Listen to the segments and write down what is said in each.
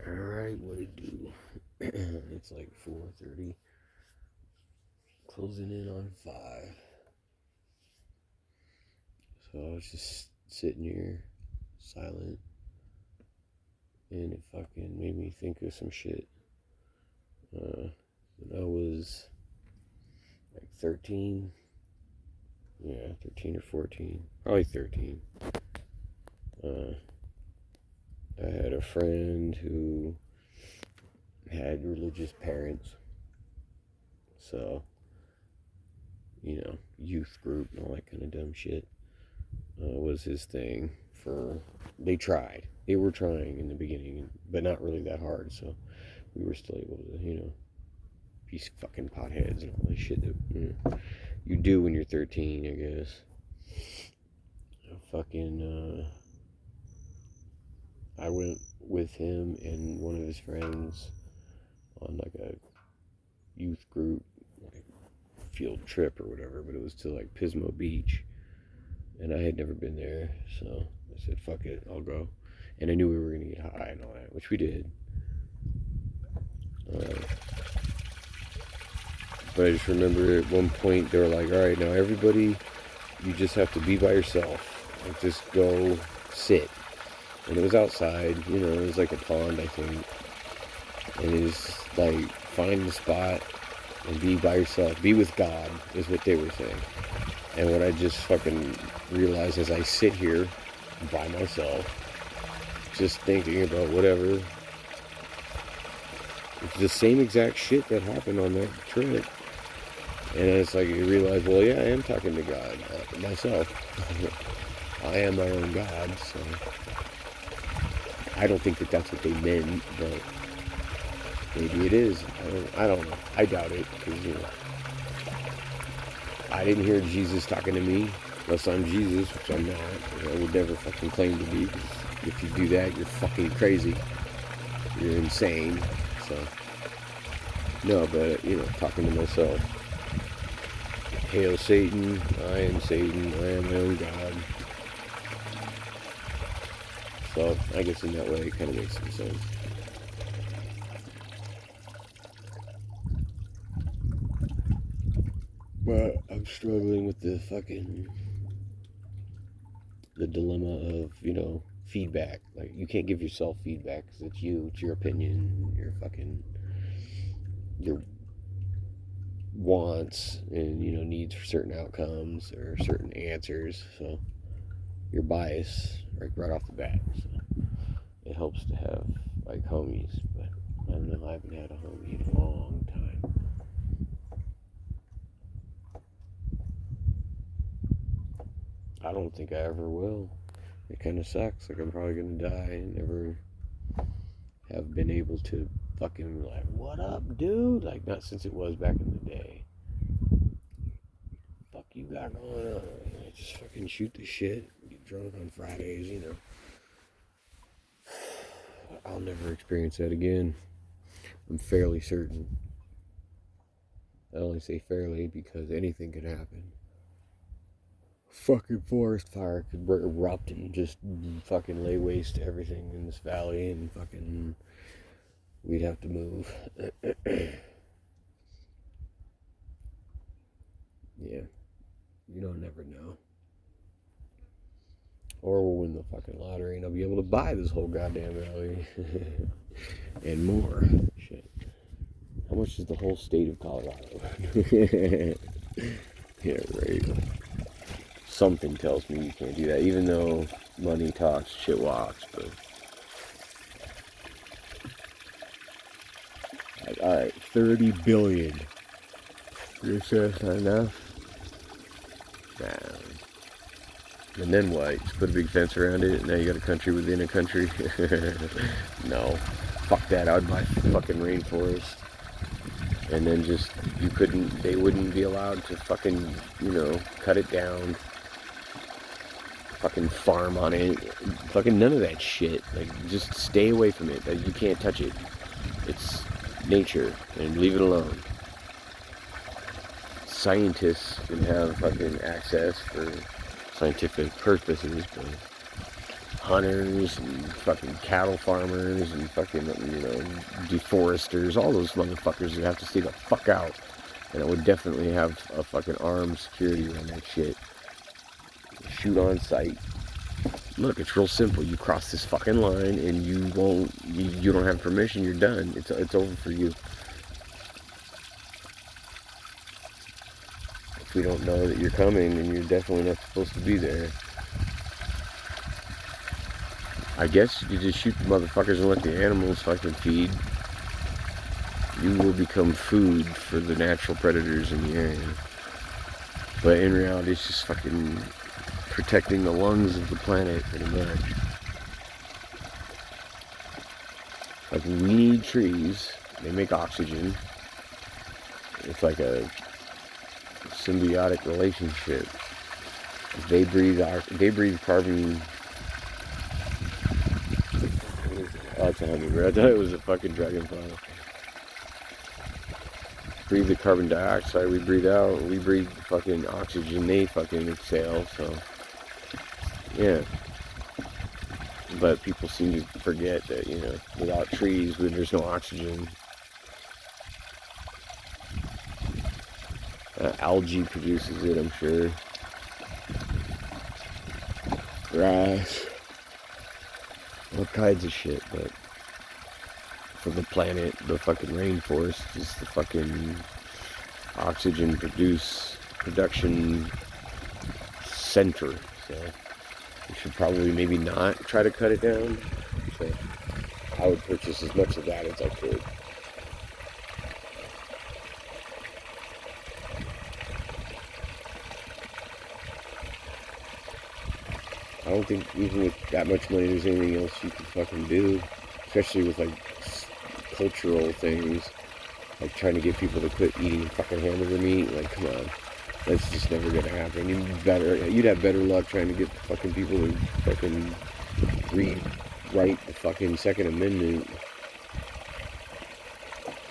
Alright, what it do? It's like 4:30. Closing in on 5. So I was just sitting here, silent, and it fucking made me think of some shit. When I was like 13, 13 or 14, probably 13. I had a friend who had religious parents. So, youth group and all that kind of dumb shit was his thing. They tried. They were trying in the beginning, but not really that hard. So we were still able to, be fucking potheads and all that shit that you do when you're 13, I guess. I went with him and one of his friends on like a youth group, like field trip or whatever, but it was to like Pismo Beach, and I had never been there, so I said, fuck it, I'll go. And I knew we were gonna get high and all that, which we did. But I just remember at one point they were like, all right, now everybody, you just have to be by yourself. Like, just go sit. And it was outside, it was like a pond, I think. And it was like, find the spot and be by yourself. Be with God, is what they were saying. And what I just fucking realized as I sit here by myself, just thinking about whatever, it's the same exact shit that happened on that trip. And it's like you realize, well, yeah, I am talking to God, myself. I am my own God, so I don't think that that's what they meant, but maybe it is. I don't know. I doubt it, because, I didn't hear Jesus talking to me, unless I'm Jesus, which I'm not. I would never fucking claim to be, because if you do that, you're fucking crazy. You're insane, so. No, but, talking to myself. Hail Satan, I am Satan, I am my own God. So, I guess in that way it kind of makes some sense. But I'm struggling with the dilemma of, feedback. Like, you can't give yourself feedback because it's you, it's your opinion, your wants and, needs for certain outcomes or certain answers. So, your bias, right off the bat. So, it helps to have, like, homies. But I don't know, I haven't had a homie in a long time. I don't think I ever will. It kind of sucks. Like, I'm probably going to die and never have been able to fucking like, what up, dude? Like, not since it was back in the day. Fuck you got going on? Just fucking shoot the shit. Get drunk on Fridays, I'll never experience that again. I'm fairly certain. I only say fairly because anything could happen. Fucking forest fire could erupt and just fucking lay waste to everything in this valley, and fucking we'd have to move. Yeah. You don't never know. Or we'll win the fucking lottery and I'll be able to buy this whole goddamn valley. And more. Shit. How much is the whole state of Colorado? Yeah, right. Something tells me you can't do that, even though money talks, shit walks, but. Alright, 30 billion. You're sure that's not enough? Nah. And then what? Just put a big fence around it, and now you got a country within a country? No. Fuck that. I would buy fucking rainforest. And then they wouldn't be allowed to fucking, cut it down. Fucking farm on it. Fucking none of that shit. Like, just stay away from it. Like, you can't touch it. It's nature, and leave it alone. Scientists can have fucking access for scientific purposes, but hunters and fucking cattle farmers and fucking, deforesters, all those motherfuckers would have to stay the fuck out. And I would definitely have a fucking armed security on that shit. Shoot on sight. Look, it's real simple. You cross this fucking line and you don't have permission, you're done. It's over for you. If we don't know that you're coming, then you're definitely not supposed to be there. I guess you just shoot the motherfuckers and let the animals fucking feed. You will become food for the natural predators in the area. But in reality, it's just fucking protecting the lungs of the planet, pretty much. Like, we need trees. They make oxygen. It's like a symbiotic relationship. They breathe carbon. Oh, it's a hummingbird. I thought it was a fucking dragonfly. Breathe the carbon dioxide we breathe out. We breathe fucking oxygen they fucking exhale. So, yeah. But people seem to forget that, without trees, there's no oxygen. Algae produces it, I'm sure. Grass. All kinds of shit, but for the planet, the fucking rainforest is the fucking oxygen production center. So we should probably maybe not try to cut it down. So I would purchase as much of that as I could. I don't think even with that much money there's anything else you can fucking do. Especially with like cultural things. Like trying to get people to quit eating fucking hamburger meat. Like, come on. That's just never gonna happen. You'd have better luck trying to get fucking people to fucking rewrite the fucking Second Amendment.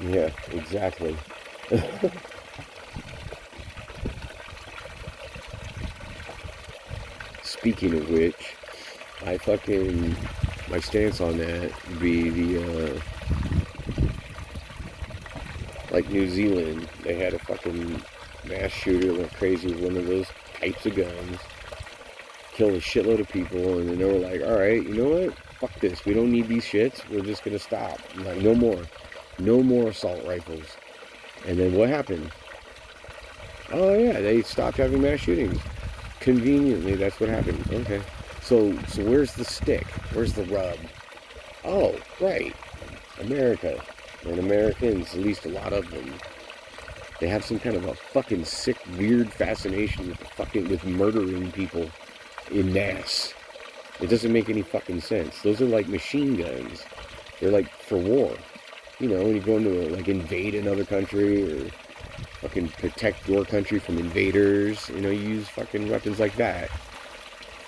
Yeah, exactly. Speaking of which, my stance on that would be the, like New Zealand, they had a fucking mass shooter went crazy with one of those types of guns, killed a shitload of people, and then they were like, alright, you know what? Fuck this. We don't need these shits. We're just gonna stop. Like, no more. No more assault rifles. And then what happened? Oh yeah, they stopped having mass shootings. Conveniently, that's what happened. Okay. So where's the stick? Where's the rub? Oh, right. America. And Americans, at least a lot of them, they have some kind of a fucking sick, weird fascination with murdering people in mass. It doesn't make any fucking sense. Those are like machine guns. They're like for war. When you go into invade another country or fucking protect your country from invaders, you use fucking weapons like that.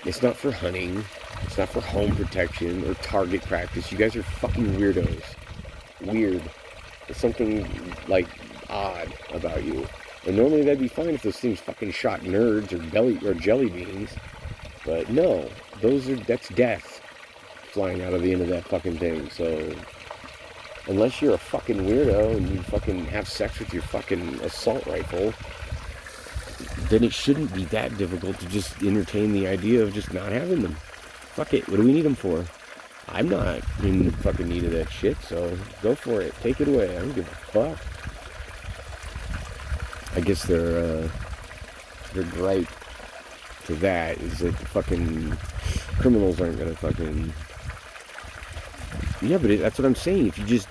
It's not for hunting. It's not for home protection or target practice. You guys are fucking weirdos. Weird. There's something odd about you. And normally that'd be fine if those things fucking shot nerds or jelly beans. But no, that's death flying out of the end of that fucking thing. So unless you're a fucking weirdo and you fucking have sex with your fucking assault rifle, then it shouldn't be that difficult to just entertain the idea of just not having them. Fuck it. What do we need them for? I'm not in the fucking need of that shit, so go for it. Take it away. I don't give a fuck. I guess their gripe to that is that the fucking criminals aren't gonna fucking... Yeah, but that's what I'm saying. If you just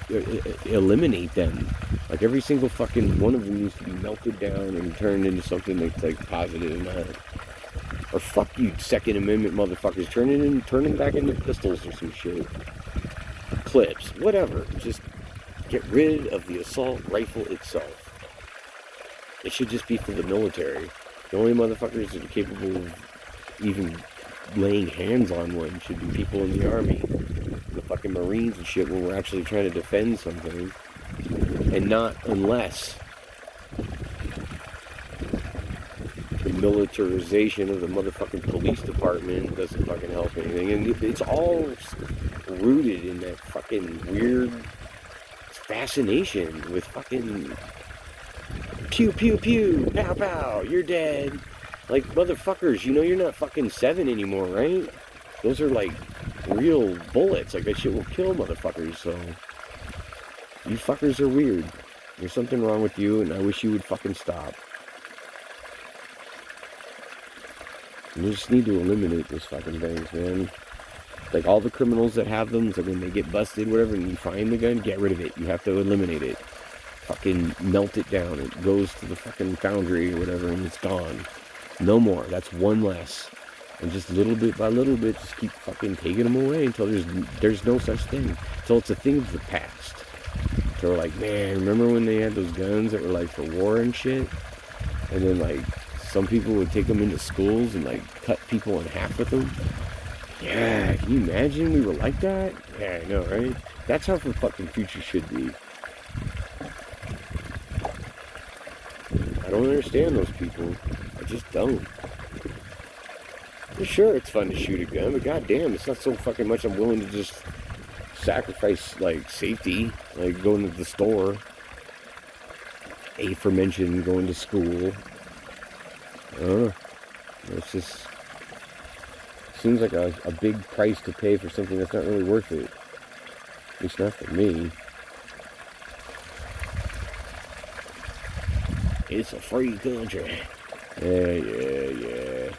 eliminate them, like every single fucking one of them needs to be melted down and turned into something that's like positive and or fuck you, Second Amendment motherfuckers, turn them back into pistols or some shit, clips, whatever. Just get rid of the assault rifle itself. It should just be for the military. The only motherfuckers that are capable of even laying hands on one should be people in the army, the fucking Marines and shit, when we're actually trying to defend something, and not unless the militarization of the motherfucking police department doesn't fucking help anything. And it's all rooted in that fucking weird fascination with fucking pew pew pew, pow pow, you're dead. Like, motherfuckers, you know you're not fucking 7 anymore, right? Those are like real bullets. Like, that shit will kill motherfuckers. So you fuckers are weird. There's something wrong with you, and I wish you would fucking stop. You just need to eliminate those fucking things, man. Like, all the criminals that have them, so when they get busted, whatever, and you find the gun, get rid of it. You have to eliminate it. Fucking melt it down. It goes to the fucking foundry or whatever, and it's gone. No more. That's one less. And just little bit by little bit, just keep fucking taking them away until there's no such thing. Until it's a thing of the past. So we're like, man, remember when they had those guns that were like for war and shit? And then like some people would take them into schools and like cut people in half with them. Yeah, can you imagine we were like that? Yeah, I know, right? That's how the fucking future should be. I don't understand those people. I just don't. Sure, it's fun to shoot a gun, but goddamn, it's not so fucking much I'm willing to just sacrifice, like, safety, like going to the store, aforementioned going to school. I don't know. It's just seems like a big price to pay for something that's not really worth it. At least not for me. It's a free country. Yeah.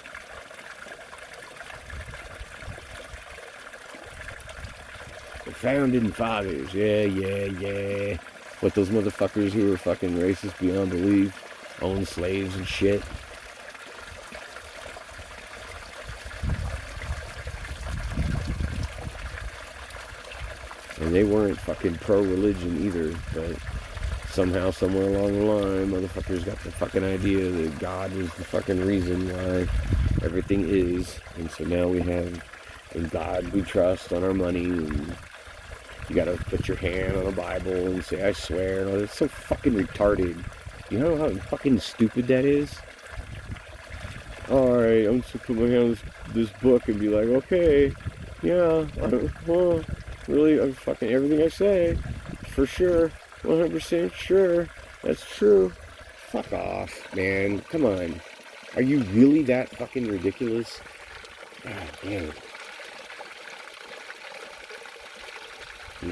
The founding fathers, yeah. What, those motherfuckers who were fucking racist beyond belief, owned slaves and shit. And they weren't fucking pro-religion either, but somehow, somewhere along the line, motherfuckers got the fucking idea that God was the fucking reason why everything is. And so now we have, in God we trust, on our money, and you gotta put your hand on a Bible and say, I swear. And all that's so fucking retarded. You know how fucking stupid that is? Alright, I'm just gonna put my hand on this book and be like, okay, yeah, well, really, I'm fucking everything I say, for sure, 100% sure, that's true. Fuck off, man. Come on. Are you really that fucking ridiculous? God damn. I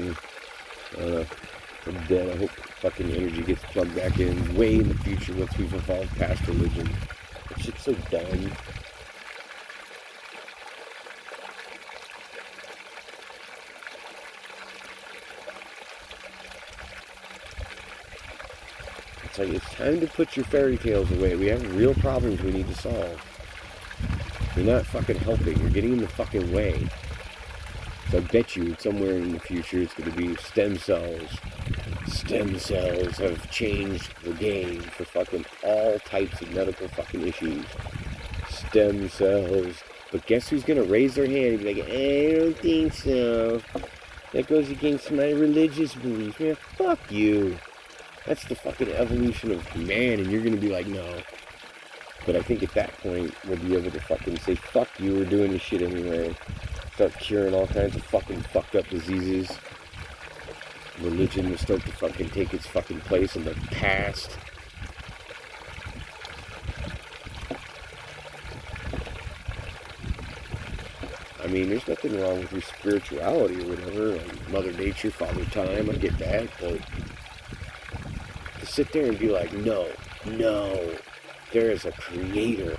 don't know. I'm dead. I hope fucking energy gets plugged back in way in the future once we've evolved past religion. That shit's so dumb. It's like, it's time to put your fairy tales away. We have real problems we need to solve. You're not fucking helping. You're getting in the fucking way. So I bet you somewhere in the future it's going to be stem cells. Stem cells have changed the game for fucking all types of medical fucking issues. Stem cells. But guess who's going to raise their hand and be like, I don't think so. That goes against my religious beliefs. Man, fuck you. That's the fucking evolution of man, and you're going to be like, no. But I think at that point, we'll be able to fucking say, fuck you, we're doing this shit anyway. Start curing all kinds of fucking fucked up diseases. Religion will start to fucking take its fucking place in the past. I mean, there's nothing wrong with your spirituality or whatever, like Mother Nature, Father Time, I get that, but to sit there and be like, no, there is a creator,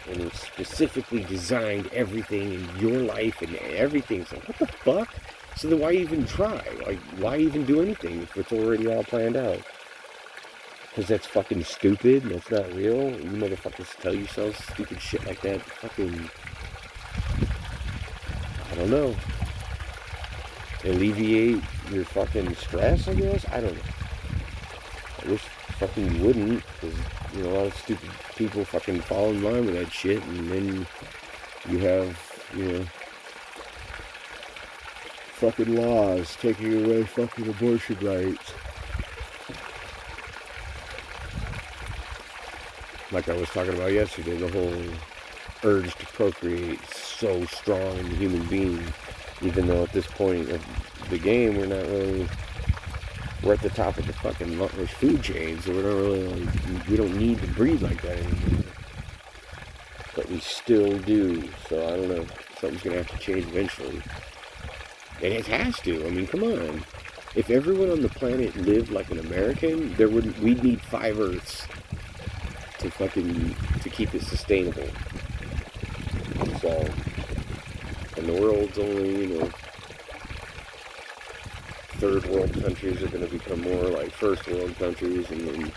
and he specifically designed everything in your life and everything. So what the fuck? So then why even try? Like, why even do anything if it's already all planned out? Because that's fucking stupid and that's not real. You motherfuckers tell yourselves stupid shit like that. Fucking, I don't know. Alleviate your fucking stress, I guess? I don't know. I wish fucking you wouldn't, because, you know, a lot of stupid people fucking fall in line with that shit, and then you have, you know, fucking laws taking away fucking abortion rights. like I was talking about yesterday, the whole urge to procreate is so strong in the human being, even though at this point of the game we're at the top of the fucking food chain, so we don't need to breed like that anymore. But we still do, so I don't know, something's gonna have to change eventually. And it has to, I mean, come on. If everyone on the planet lived like an American, we'd need 5 Earths to keep it sustainable. So, and the world's only, third world countries are going to become more like first world countries, and then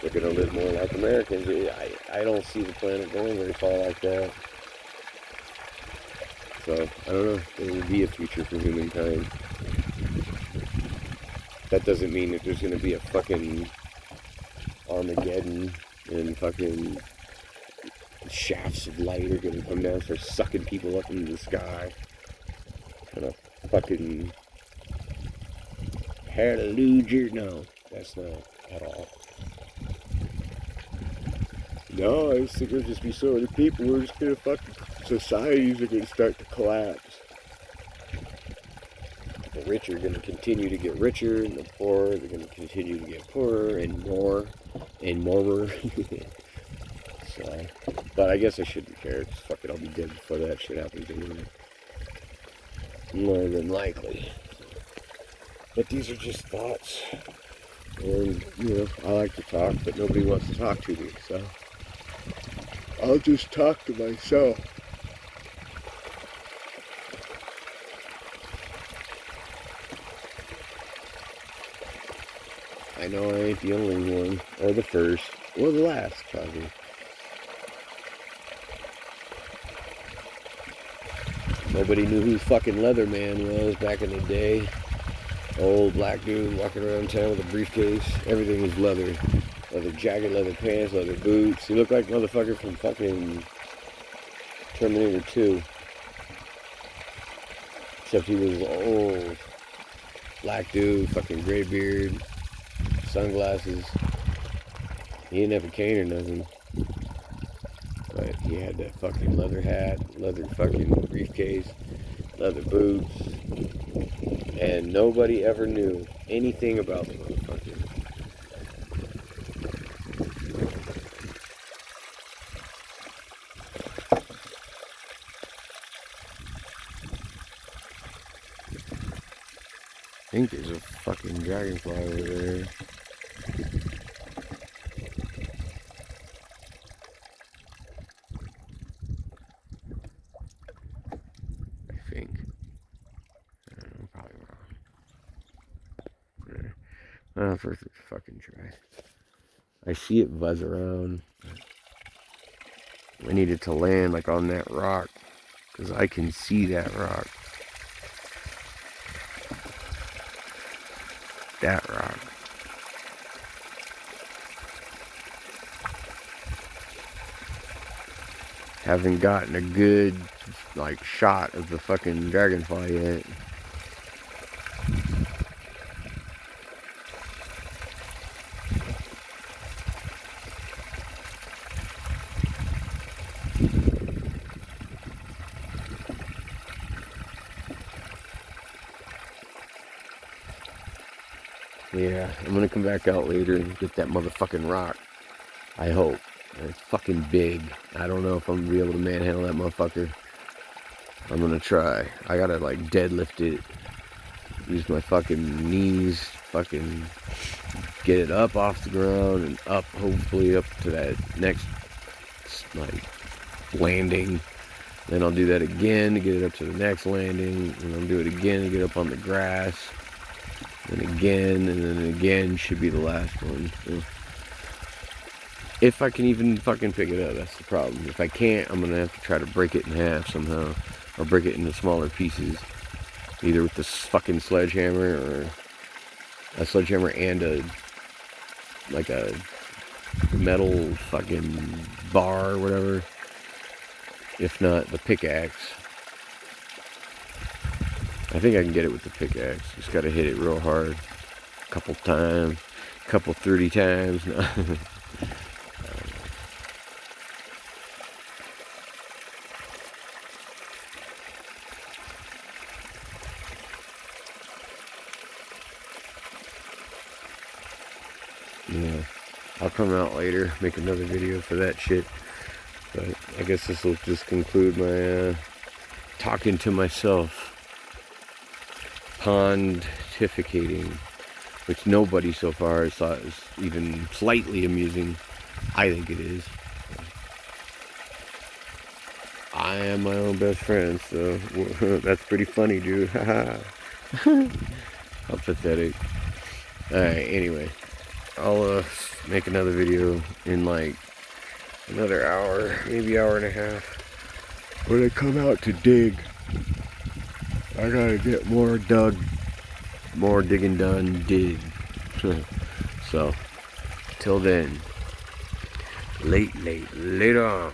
they're going to live more like Americans. I don't see the planet going very far like that. So, I don't know. There will be a future for humankind. That doesn't mean that there's going to be a fucking Armageddon and fucking shafts of light are going to come down and start sucking people up into the sky. Kind of fucking hallelujah. No, that's not at all. No, I just think there'll just be so many people. We're just going to fucking, societies are going to start to collapse. The rich are going to continue to get richer, and the poor, they're going to continue to get poorer, and more, and more. So, but I guess I shouldn't care, because fuck it, I'll be dead before that shit happens anyway. More than likely. But these are just thoughts. And, I like to talk, but nobody wants to talk to me, so I'll just talk to myself. I know I ain't the only one, or the first, or the last, probably. Nobody knew who fucking Leatherman was back in the day. Old black dude walking around town with a briefcase. Everything was leather. Leather jacket, leather pants, leather boots. He looked like motherfucker from fucking Terminator 2. Except he was old. Black dude, fucking gray beard, sunglasses. He didn't have a cane or nothing. But he had that fucking leather hat, leather fucking briefcase, leather boots. And nobody ever knew anything about the motherfucker. I think there's a fucking dragonfly over there. I think. I don't know, I'm probably wrong. Well, first let's fucking try. I see it buzz around. I need it to land like on that rock, because I can see that rock. That rock. Haven't gotten a good shot of the fucking dragonfly yet. Yeah, I'm gonna come back out later and get that motherfucking rock. I hope. It's fucking big. I don't know if I'm gonna be able to manhandle that motherfucker. I'm gonna try. I gotta deadlift it. Use my fucking knees. Fucking get it up off the ground and up, hopefully up to that next landing. Then I'll do that again to get it up to the next landing. And I'll do it again to get up on the grass. And then again should be the last one. So if I can even fucking pick it up, that's the problem. If I can't, I'm gonna have to try to break it in half somehow. Or break it into smaller pieces. Either with this fucking sledgehammer or a sledgehammer and a metal fucking bar or whatever. If not, the pickaxe. I think I can get it with the pickaxe. Just gotta hit it real hard. A couple times. 30 times. No. Yeah. I'll come out later, make another video for that shit. But I guess this will just conclude my talking to myself, pontificating, which nobody so far has thought is even slightly amusing. I think it is. I am my own best friend, so that's pretty funny, dude. How pathetic. Alright, anyway, I'll make another video in like another hour, maybe hour and a half, when I come out to dig. I gotta get more digging done, So, till then, later on.